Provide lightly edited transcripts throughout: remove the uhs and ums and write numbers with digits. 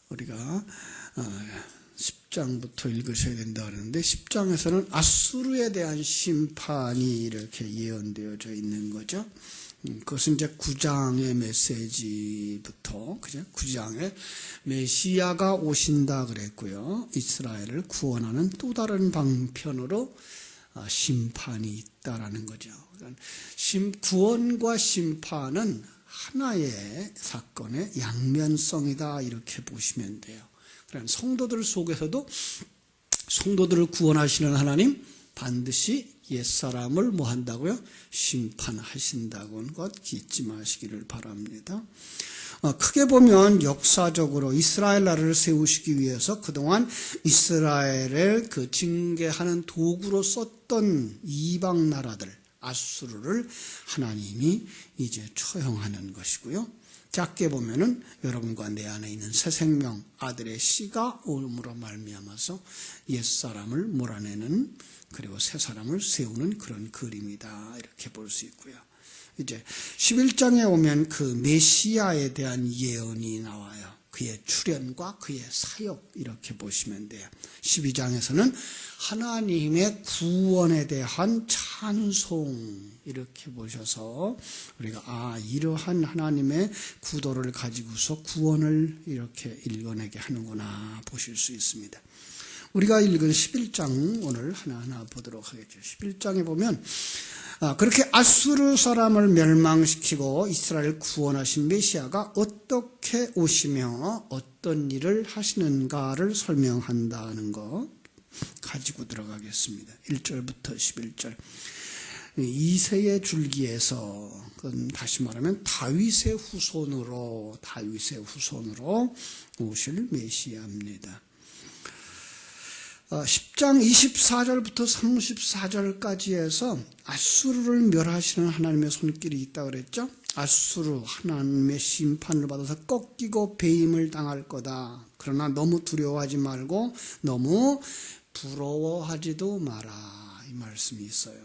우리가 10장부터 읽으셔야 된다 그러는데 10장에서는 아수르에 대한 심판이 이렇게 예언되어져 있는 거죠. 그것은 이제 9장의 메시지부터, 그죠? 9장에 메시아가 오신다 그랬고요. 이스라엘을 구원하는 또 다른 방편으로 심판이 있다라는 거죠. 구원과 심판은 하나의 사건의 양면성이다 이렇게 보시면 돼요. 그러니까 성도들 속에서도 성도들을 구원하시는 하나님 반드시 옛사람을 뭐 한다고요? 심판하신다고는 것 잊지 마시기를 바랍니다. 크게 보면 역사적으로 이스라엘 나라를 세우시기 위해서 그동안 이스라엘을 그 징계하는 도구로 썼던 이방 나라들 아수르를 하나님이 이제 처형하는 것이고요. 작게 보면은 여러분과 내 안에 있는 새 생명 아들의 씨가 오므로 말미암아서 옛사람을 몰아내는 그리고 새 사람을 세우는 그런 그림이다 이렇게 볼 수 있고요. 이제 11장에 오면 그 메시아에 대한 예언이 나와요. 그의 출현과 그의 사역 이렇게 보시면 돼요. 12장에서는 하나님의 구원에 대한 찬송 이렇게 보셔서 우리가 이러한 하나님의 구도를 가지고서 구원을 이렇게 읽어내게 하는구나 보실 수 있습니다. 우리가 읽은 11장 오늘 하나하나 보도록 하겠죠. 11장에 보면 그렇게 아수르 사람을 멸망시키고 이스라엘을 구원하신 메시아가 어떻게 오시며 어떤 일을 하시는가를 설명한다는 거 가지고 들어가겠습니다. 1절부터 11절. 이새의 줄기에서 다시 말하면 다윗의 후손으로 오실 메시아입니다. 10장 24절부터 34절까지 해서 아수르를 멸하시는 하나님의 손길이 있다고 그랬죠. 아수르 하나님의 심판을 받아서 꺾이고 배임을 당할 거다. 그러나 너무 두려워하지 말고 너무 부러워하지도 마라 이 말씀이 있어요.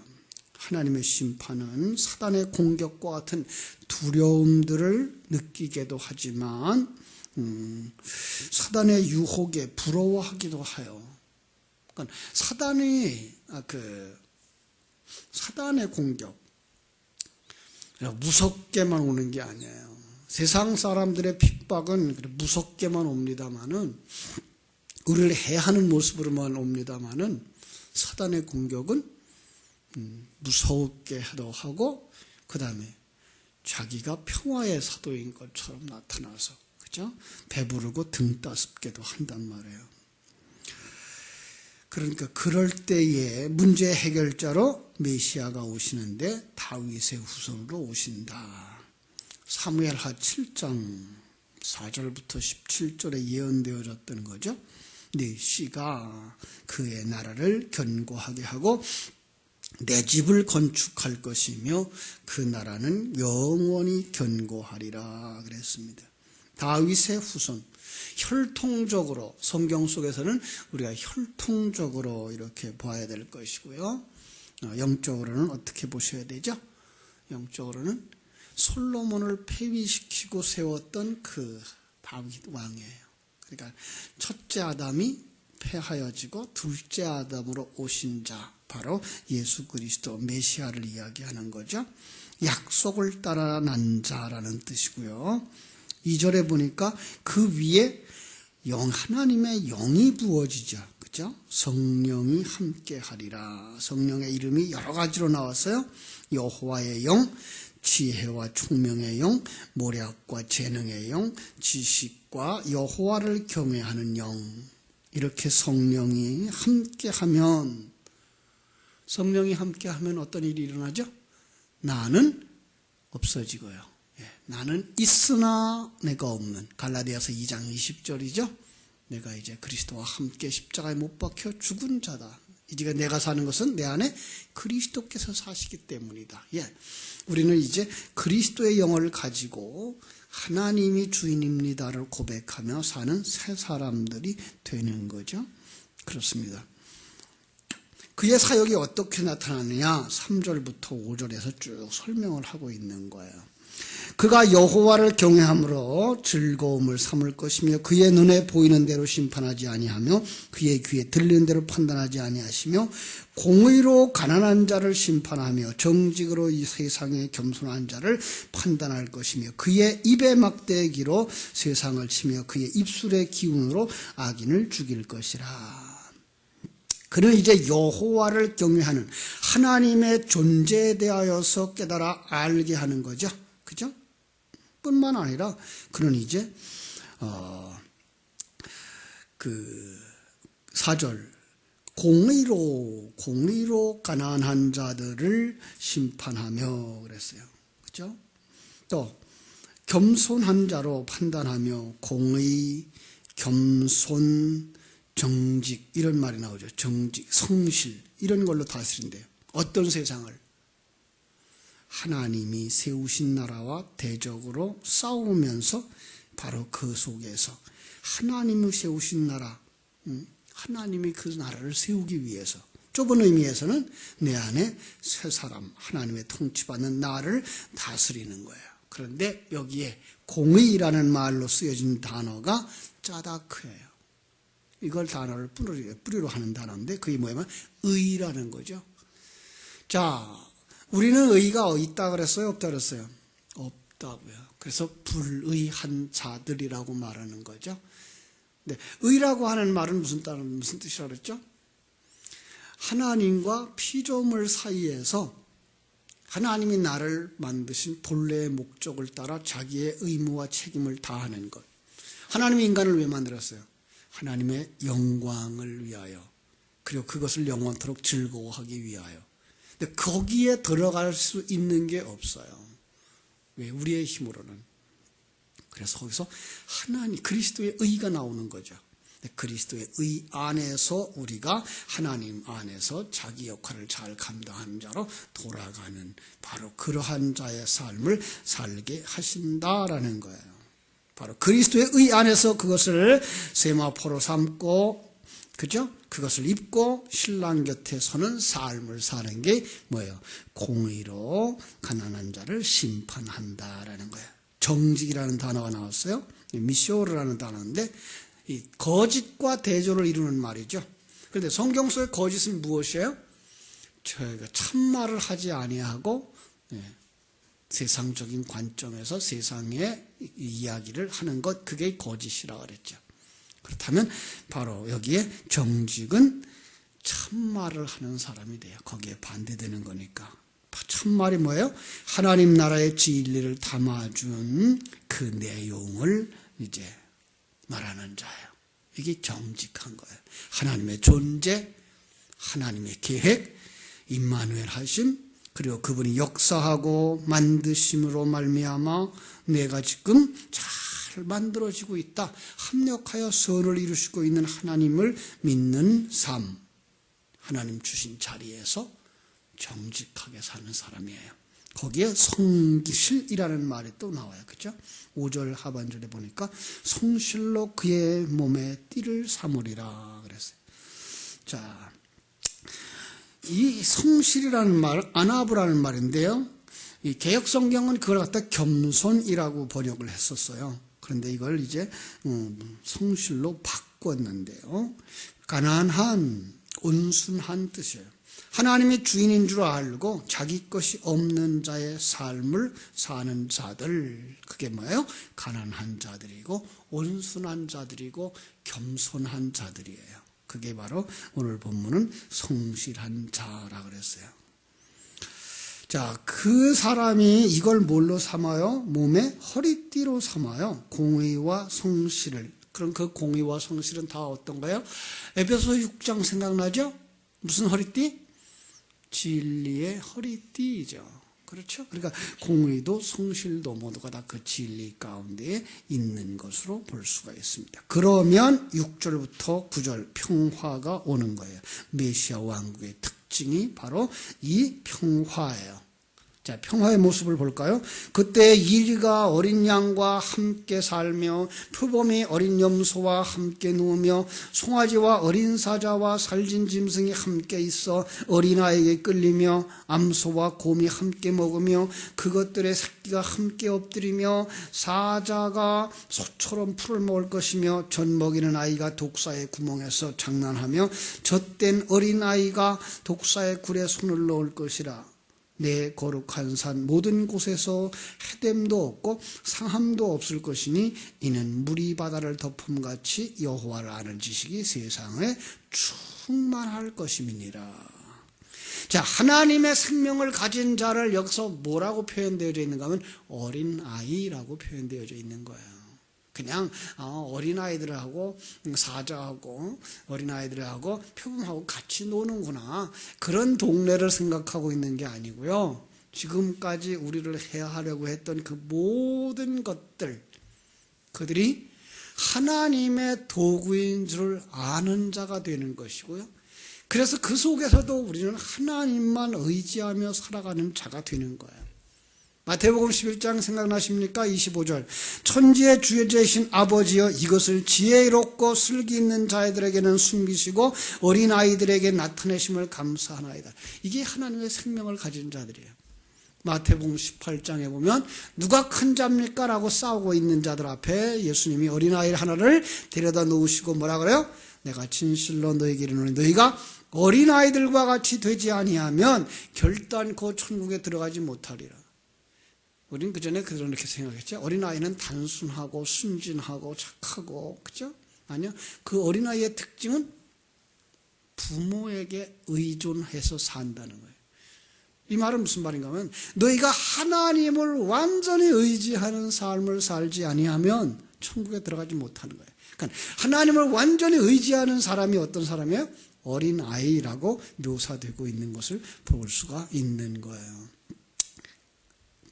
하나님의 심판은 사단의 공격과 같은 두려움들을 느끼게도 하지만 사단의 유혹에 부러워하기도 해요. 그러니까 사단의 공격 무섭게만 오는 게 아니에요. 세상 사람들의 핍박은 무섭게만 옵니다만은 우리를 해하는 모습으로만 옵니다만은 사단의 공격은 무섭게도 하고 그 다음에 자기가 평화의 사도인 것처럼 나타나서 그죠? 배부르고 등 따숩게도 한단 말이에요. 그러니까 그럴 때에 문제 해결자로 메시아가 오시는데 다윗의 후손으로 오신다. 사무엘하 7장 4절부터 17절에 예언되어졌던 거죠. 네 씨가 그의 나라를 견고하게 하고 내 집을 건축할 것이며 그 나라는 영원히 견고하리라 그랬습니다. 다윗의 후손 혈통적으로 성경 속에서는 우리가 혈통적으로 이렇게 봐야 될 것이고요. 영적으로는 어떻게 보셔야 되죠? 영적으로는 솔로몬을 폐위시키고 세웠던 그 다윗 왕이에요. 그러니까 첫째 아담이 폐하여지고 둘째 아담으로 오신 자 바로 예수 그리스도 메시아를 이야기하는 거죠. 약속을 따라 난 자라는 뜻이고요. 2절에 보니까 그 위에 하나님의 영이 부어지죠. 그죠? 성령이 함께 하리라. 성령의 이름이 여러 가지로 나왔어요. 여호와의 영, 지혜와 총명의 영, 모략과 재능의 영, 지식과 여호와를 경외하는 영. 이렇게 성령이 함께하면 어떤 일이 일어나죠? 나는 없어지고요. 나는 있으나 내가 없는 갈라디아서 2장 20절이죠. 내가 이제 그리스도와 함께 십자가에 못 박혀 죽은 자다. 이제 내가 사는 것은 내 안에 그리스도께서 사시기 때문이다. 우리는 이제 그리스도의 영을 가지고 하나님이 주인입니다를 고백하며 사는 새 사람들이 되는 거죠. 그렇습니다. 그의 사역이 어떻게 나타나느냐 3절부터 5절에서 쭉 설명을 하고 있는 거예요. 그가 여호와를 경외함으로 즐거움을 삼을 것이며 그의 눈에 보이는 대로 심판하지 아니하며 그의 귀에 들리는 대로 판단하지 아니하시며 공의로 가난한 자를 심판하며 정직으로 이 세상에 겸손한 자를 판단할 것이며 그의 입의 막대기로 세상을 치며 그의 입술의 기운으로 악인을 죽일 것이라. 그는 이제 여호와를 경외하는 하나님의 존재에 대하여서 깨달아 알게 하는 거죠. 그죠? 뿐만 아니라 그는 이제 4절 공의로 가난한 자들을 심판하며 그랬어요. 그죠? 또 겸손한 자로 판단하며 공의, 겸손, 정직 이런 말이 나오죠. 정직, 성실 이런 걸로 다스린대요. 어떤 세상을? 하나님이 세우신 나라와 대적으로 싸우면서 바로 그 속에서 하나님이 세우신 나라, 하나님이 그 나라를 세우기 위해서 좁은 의미에서는 내 안에 새 사람, 하나님의 통치받는 나를 다스리는 거예요. 그런데 여기에 공의라는 말로 쓰여진 단어가 짜다크예요. 이걸 단어를 뿌리로 하는 단어인데 그게 뭐냐면 의라는 거죠. 자, 우리는 의가 있다 그랬어요? 없다 그랬어요? 없다고요. 그래서 불의한 자들이라고 말하는 거죠. 네, 의라고 하는 말은 무슨 뜻이라고 그랬죠? 하나님과 피조물 사이에서 하나님이 나를 만드신 본래의 목적을 따라 자기의 의무와 책임을 다하는 것. 하나님이 인간을 왜 만들었어요? 하나님의 영광을 위하여, 그리고 그것을 영원토록 즐거워하기 위하여. 근데 거기에 들어갈 수 있는 게 없어요. 왜? 우리의 힘으로는. 그래서 거기서 하나님, 그리스도의 의가 나오는 거죠. 그리스도의 의 안에서 우리가 하나님 안에서 자기 역할을 잘 감당하는 자로 돌아가는 바로 그러한 자의 삶을 살게 하신다라는 거예요. 바로 그리스도의 의 안에서 그것을 세마포로 삼고, 그죠? 그것을 입고 신랑 곁에 서는 삶을 사는 게 뭐예요? 공의로 가난한 자를 심판한다라는 거예요. 정직이라는 단어가 나왔어요. 미쇼르라는 단어인데 이 거짓과 대조를 이루는 말이죠. 그런데 성경 속의 거짓은 무엇이에요? 저희가 참말을 하지 아니하고 세상적인 관점에서 세상의 이야기를 하는 것, 그게 거짓이라고 그랬죠. 그렇다면 바로 여기에 정직은 참말을 하는 사람이 돼요. 거기에 반대되는 거니까. 참말이 뭐예요? 하나님 나라의 진리를 담아준 그 내용을 이제 말하는 자예요. 이게 정직한 거예요. 하나님의 존재, 하나님의 계획, 임마누엘 하심, 그리고 그분이 역사하고 만드심으로 말미암아 내가 지금 잘 만들어지고 있다. 합력하여 선을 이루시고 있는 하나님을 믿는 삶. 하나님 주신 자리에서 정직하게 사는 사람이에요. 거기에 성실이라는 말이 또 나와요. 그렇죠? 5절 하반절에 보니까 성실로 그의 몸에 띠를 삼으리라 그랬어요. 자, 이 성실이라는 말, 아나브라는 말인데요. 이 개역성경은 그걸 갖다 겸손이라고 번역을 했었어요. 그런데 이걸 이제 성실로 바꿨는데요. 가난한, 온순한 뜻이에요. 하나님이 주인인 줄 알고 자기 것이 없는 자의 삶을 사는 자들, 그게 뭐예요? 가난한 자들이고 온순한 자들이고 겸손한 자들이에요. 그게 바로 오늘 본문은 성실한 자라고 그랬어요. 자, 그 사람이 이걸 뭘로 삼아요? 몸의 허리띠로 삼아요. 공의와 성실을. 그럼 그 공의와 성실은 다 어떤가요? 에베소 6장 생각나죠? 무슨 허리띠? 진리의 허리띠죠. 그렇죠? 그러니까 공의도 성실도 모두가 다 그 진리 가운데에 있는 것으로 볼 수가 있습니다. 그러면 6절부터 9절 평화가 오는 거예요. 메시아 왕국의 특징이 바로 이 평화예요. 자, 평화의 모습을 볼까요? 그때 이리가 어린 양과 함께 살며 표범이 어린 염소와 함께 누우며 송아지와 어린 사자와 살진 짐승이 함께 있어 어린아이에게 끌리며 암소와 곰이 함께 먹으며 그것들의 새끼가 함께 엎드리며 사자가 소처럼 풀을 먹을 것이며 젖 먹이는 아이가 독사의 구멍에서 장난하며 젖된 어린아이가 독사의 굴에 손을 넣을 것이라. 내 거룩한 산 모든 곳에서 해됨도 없고 상함도 없을 것이니 이는 물이 바다를 덮음같이 여호와를 아는 지식이 세상에 충만할 것임이니라. 자, 하나님의 생명을 가진 자를 여기서 뭐라고 표현되어져 있는가 하면 어린아이라고 표현되어져 있는 거예요. 그냥 어린아이들하고 사자하고 어린아이들하고 표범하고 같이 노는구나, 그런 동네를 생각하고 있는 게 아니고요. 지금까지 우리를 해하려고 했던 그 모든 것들, 그들이 하나님의 도구인 줄 아는 자가 되는 것이고요. 그래서 그 속에서도 우리는 하나님만 의지하며 살아가는 자가 되는 거예요. 마태복음 11장 생각나십니까? 25절. 천지의 주제이신 아버지여, 이것을 지혜롭고 슬기 있는 자들에게는 숨기시고 어린아이들에게 나타내심을 감사하나이다. 이게 하나님의 생명을 가진 자들이에요. 마태복음 18장에 보면 누가 큰 자입니까? 라고 싸우고 있는 자들 앞에 예수님이 어린아이 하나를 데려다 놓으시고 뭐라 그래요? 내가 진실로 너희에게 이르노니 너희가 어린아이들과 같이 되지 아니하면 결단코 천국에 들어가지 못하리라. 우리는 그전에 그렇게 생각했죠. 어린아이는 단순하고 순진하고 착하고, 그죠? 아니요. 그 어린아이의 특징은 부모에게 의존해서 산다는 거예요. 이 말은 무슨 말인가 하면 너희가 하나님을 완전히 의지하는 삶을 살지 아니하면 천국에 들어가지 못하는 거예요. 그러니까 하나님을 완전히 의지하는 사람이 어떤 사람이에요? 어린아이라고 묘사되고 있는 것을 볼 수가 있는 거예요.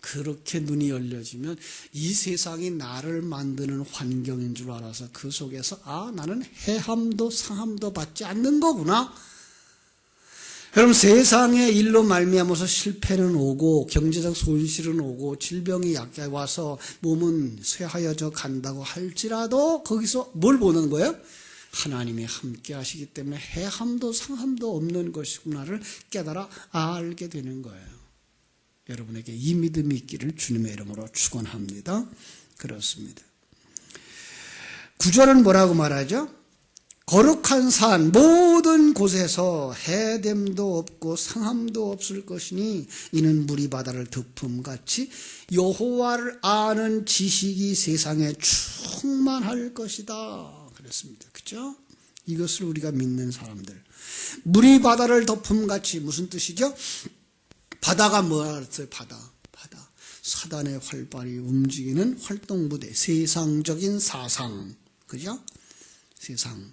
그렇게 눈이 열려지면 이 세상이 나를 만드는 환경인 줄 알아서 그 속에서 나는 해함도 상함도 받지 않는 거구나. 여러분, 세상의 일로 말미암아서 실패는 오고 경제적 손실은 오고 질병이 약해 와서 몸은 쇠하여져 간다고 할지라도 거기서 뭘 보는 거예요? 하나님이 함께 하시기 때문에 해함도 상함도 없는 것이구나를 깨달아 알게 되는 거예요. 여러분에게 이 믿음이 있기를 주님의 이름으로 축원합니다. 그렇습니다. 9절은 뭐라고 말하죠? 거룩한 산 모든 곳에서 해됨도 없고 상함도 없을 것이니 이는 물이 바다를 덮음같이 여호와를 아는 지식이 세상에 충만할 것이다. 그랬습니다. 그렇죠? 이것을 우리가 믿는 사람들. 물이 바다를 덮음같이 무슨 뜻이죠? 바다가 뭐라 그랬어요? 바다. 사단의 활발히 움직이는 활동부대, 세상적인 사상. 그죠? 세상.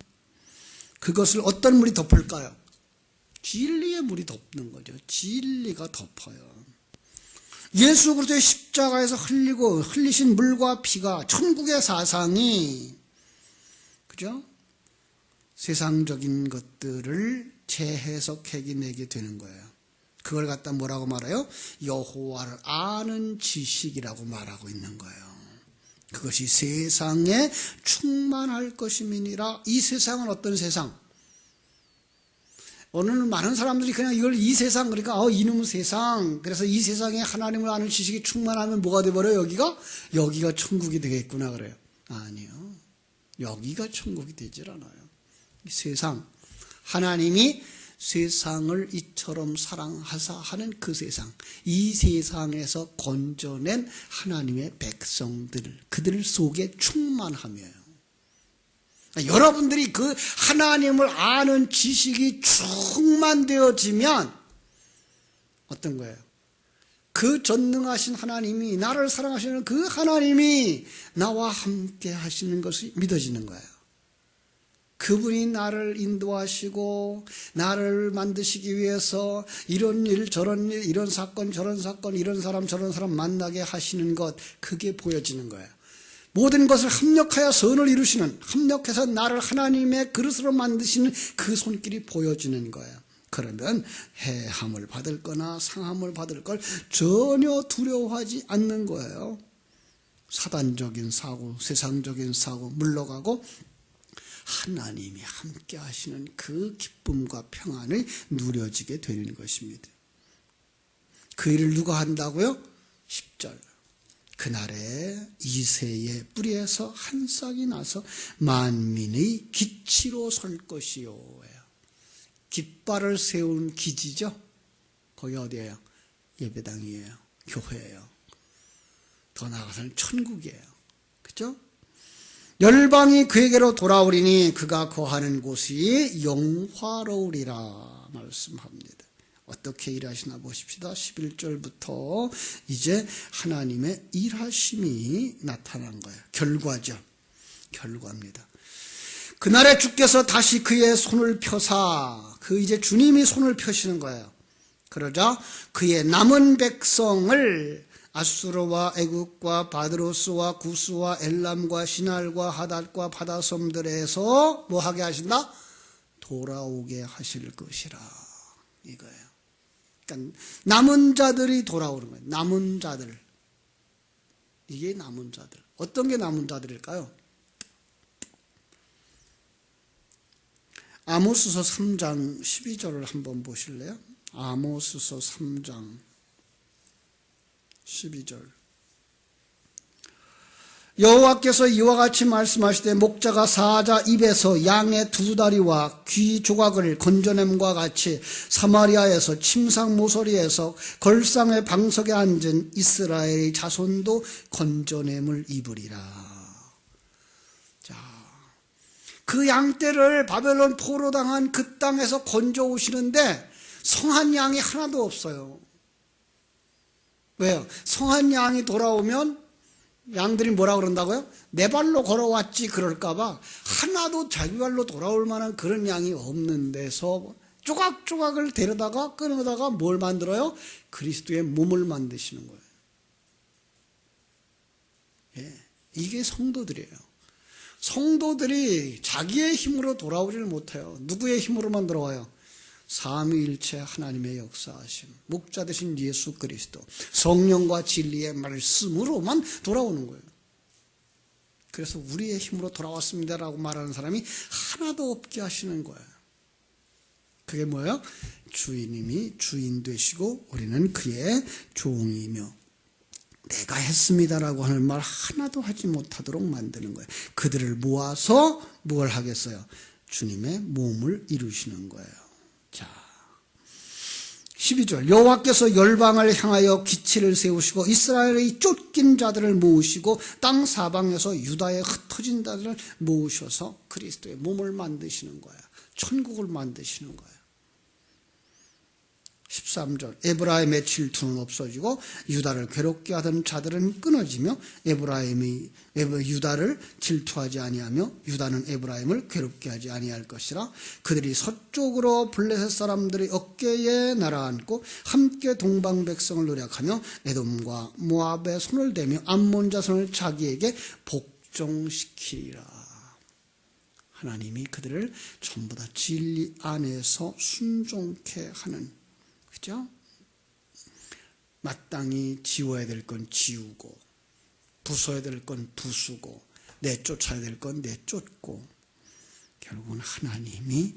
그것을 어떤 물이 덮을까요? 진리의 물이 덮는 거죠. 진리가 덮어요. 예수 그리스도의 십자가에서 흘리신 물과 피가 천국의 사상이, 그죠? 세상적인 것들을 재해석해내게 되는 거예요. 그걸 갖다 뭐라고 말해요? 여호와를 아는 지식이라고 말하고 있는 거예요. 그것이 세상에 충만할 것임이니라. 이 세상은 어떤 세상? 오늘 많은 사람들이 그냥 이걸 이 세상, 그러니까 이놈 세상, 그래서 이 세상에 하나님을 아는 지식이 충만하면 뭐가 돼버려요? 여기가 천국이 되겠구나 그래요. 아니요. 여기가 천국이 되질 않아요. 이 세상, 하나님이 세상을 이처럼 사랑하사 하는 그 세상, 이 세상에서 건져낸 하나님의 백성들, 그들 속에 충만함이에요. 여러분들이 그 하나님을 아는 지식이 충만되어지면 어떤 거예요? 그 전능하신 하나님이, 나를 사랑하시는 그 하나님이 나와 함께 하시는 것이 믿어지는 거예요. 그분이 나를 인도하시고 나를 만드시기 위해서 이런 일 저런 일, 이런 사건 저런 사건, 이런 사람 저런 사람 만나게 하시는 것, 그게 보여지는 거예요. 모든 것을 합력하여 선을 이루시는, 합력해서 나를 하나님의 그릇으로 만드시는 그 손길이 보여지는 거예요. 그러면 해함을 받을 거나 상함을 받을 걸 전혀 두려워하지 않는 거예요. 사단적인 사고, 세상적인 사고 물러가고 하나님이 함께 하시는 그 기쁨과 평안을 누려지게 되는 것입니다. 그 일을 누가 한다고요? 10절. 그날에 이새의 뿌리에서 한 싹이 나서 만민의 기치로 설 것이요. 깃발을 세운 기지죠. 거기 어디예요? 예배당이에요. 교회예요. 더 나아가서는 천국이에요. 그렇죠? 열방이 그에게로 돌아오리니 그가 거하는 곳이 영화로우리라 말씀합니다. 어떻게 일하시나 보십시다. 11절부터 이제 하나님의 일하심이 나타난 거예요. 결과죠. 결과입니다. 그날에 주께서 다시 그의 손을 펴사, 이제 주님이 손을 펴시는 거예요. 그러자 그의 남은 백성을 아수르와 애국과 바드로스와 구스와 엘람과 시날과 하닷과 바다섬들에서 뭐 하게 하신다? 돌아오게 하실 것이라 이거예요. 그러니까 남은 자들이 돌아오는 거예요. 남은 자들. 이게 남은 자들. 어떤 게 남은 자들일까요? 아모스서 3장 12절을 한번 보실래요? 아모스서 3장 12절. 여호와께서 이와 같이 말씀하시되 목자가 사자 입에서 양의 두 다리와 귀 조각을 건져냄과 같이 사마리아에서 침상 모서리에서 걸상의 방석에 앉은 이스라엘의 자손도 건져냄을 입으리라. 그 양떼를 바벨론 포로당한 그 땅에서 건져오시는데 성한 양이 하나도 없어요. 왜요? 성한 양이 돌아오면 양들이 뭐라 그런다고요? 내 발로 걸어왔지 그럴까봐 하나도 자기 발로 돌아올 만한 그런 양이 없는 데서 조각조각을 데려다가 끊어다가 뭘 만들어요? 그리스도의 몸을 만드시는 거예요. 예, 이게 성도들이에요. 성도들이 자기의 힘으로 돌아오지를 못해요. 누구의 힘으로만 돌아와요? 삼위일체 하나님의 역사하심, 목자 되신 예수 그리스도, 성령과 진리의 말씀으로만 돌아오는 거예요. 그래서 우리의 힘으로 돌아왔습니다라고 말하는 사람이 하나도 없게 하시는 거예요. 그게 뭐예요? 주인님이 주인 되시고 우리는 그의 종이며 내가 했습니다라고 하는 말 하나도 하지 못하도록 만드는 거예요. 그들을 모아서 뭘 하겠어요? 주님의 몸을 이루시는 거예요. 자, 12절. 여호와께서 열방을 향하여 기치를 세우시고 이스라엘의 쫓긴 자들을 모으시고 땅 사방에서 유다의 흩어진 자들을 모으셔서 그리스도의 몸을 만드시는 거예요. 천국을 만드시는 거예요. 13절. 에브라임의 질투는 없어지고 유다를 괴롭게 하던 자들은 끊어지며 유다를 질투하지 아니하며 유다는 에브라임을 괴롭게 하지 아니할 것이라. 그들이 서쪽으로 블레셋 사람들의 어깨에 날아앉고 함께 동방 백성을 노력하며 에돔과 모압의 손을 대며 암몬 자손을 자기에게 복종시키리라. 하나님이 그들을 전부 다 진리 안에서 순종케 하는, 그죠? 마땅히 지워야 될 건 지우고, 부숴야 될 건 부수고, 내쫓아야 될 건 내쫓고, 결국은 하나님이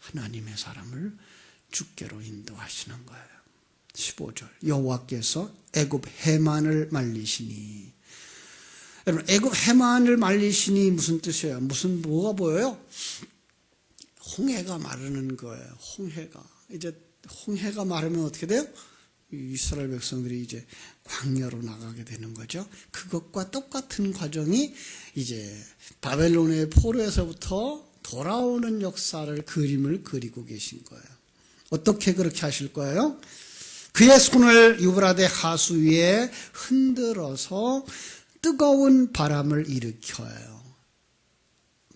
하나님의 사람을 주께로 인도하시는 거예요. 15절. 여호와께서 애굽 해만을 말리시니. 여러분, 애굽 해만을 말리시니 무슨 뜻이에요? 뭐가 보여요? 홍해가 마르는 거예요. 홍해가. 이제 홍해가 마르면 어떻게 돼요? 이스라엘 백성들이 이제 광야로 나가게 되는 거죠. 그것과 똑같은 과정이 이제 바벨론의 포로에서부터 돌아오는 역사를 그림을 그리고 계신 거예요. 어떻게 그렇게 하실 거예요? 그의 손을 유브라데 하수 위에 흔들어서 뜨거운 바람을 일으켜요.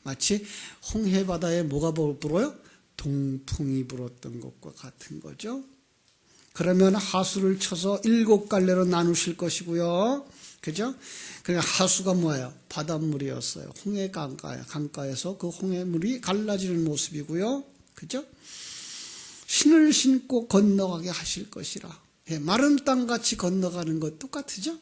마치 홍해 바다에 뭐가 불어요? 동풍이 불었던 것과 같은 거죠. 그러면 하수를 쳐서 7갈래로 나누실 것이고요. 그죠? 그러니까 하수가 뭐예요? 바닷물이었어요. 홍해 강가에서 그 홍해물이 갈라지는 모습이고요. 그죠? 신을 신고 건너가게 하실 것이라. 예, 마른 땅같이 건너가는 것 똑같으죠?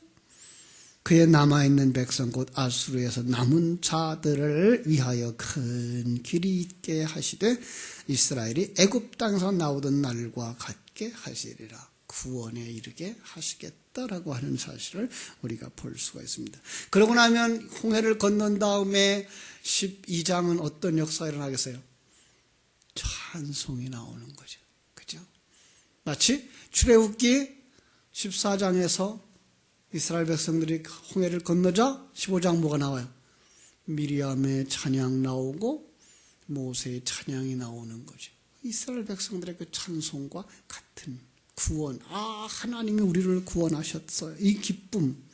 그의 남아있는 백성 곧 아수르에서 남은 자들을 위하여 큰 길이 있게 하시되 이스라엘이 애굽 땅에서 나오던 날과 같게 하시리라. 구원에 이르게 하시겠다라고 하는 사실을 우리가 볼 수가 있습니다. 그러고 나면 홍해를 건넌 다음에 12장은 어떤 역사가 일어나겠어요? 찬송이 나오는 거죠. 그죠? 마치 출애굽기 14장에서 이스라엘 백성들이 홍해를 건너자 15장 뭐가 나와요? 미리암의 찬양 나오고 모세의 찬양이 나오는 거죠. 이스라엘 백성들의 그 찬송과 같은 구원. 하나님이 우리를 구원하셨어요. 이 기쁨.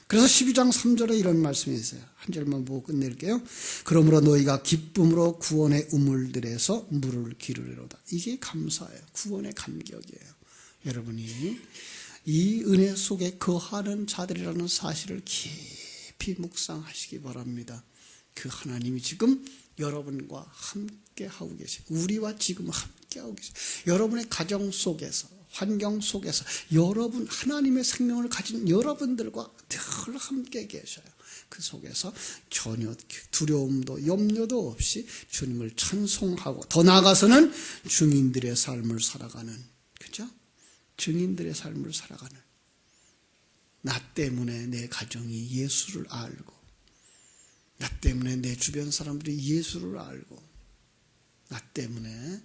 그래서 12장 3절에 이런 말씀이 있어요. 한 절만 보고 끝낼게요. 그러므로 너희가 기쁨으로 구원의 우물들에서 물을 기르리로다. 이게 감사예요. 구원의 감격이에요. 여러분이 이 은혜 속에 거하는 자들이라는 사실을 깊이 묵상하시기 바랍니다. 그 하나님이 지금 여러분과 함께 하고 계시고 우리와 지금 함께 하고 계시고 여러분의 가정 속에서 환경 속에서 여러분 하나님의 생명을 가진 여러분들과 늘 함께 계셔요. 그 속에서 전혀 두려움도 염려도 없이 주님을 찬송하고 더 나아가서는 증인들의 삶을 살아가는, 그죠? 증인들의 삶을 살아가는, 나 때문에 내 가정이 예수를 알고 나 때문에 내 주변 사람들이 예수를 알고 나 때문에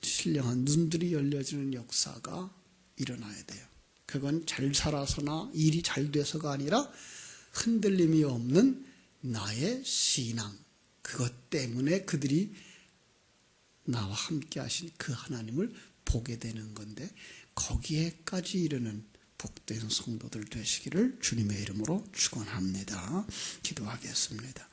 신령한 눈들이 열려지는 역사가 일어나야 돼요. 그건 잘 살아서나 일이 잘 돼서가 아니라 흔들림이 없는 나의 신앙, 그것 때문에 그들이 나와 함께 하신 그 하나님을 보게 되는 건데 거기에까지 이르는 복된 성도들 되시기를 주님의 이름으로 축원합니다. 기도하겠습니다.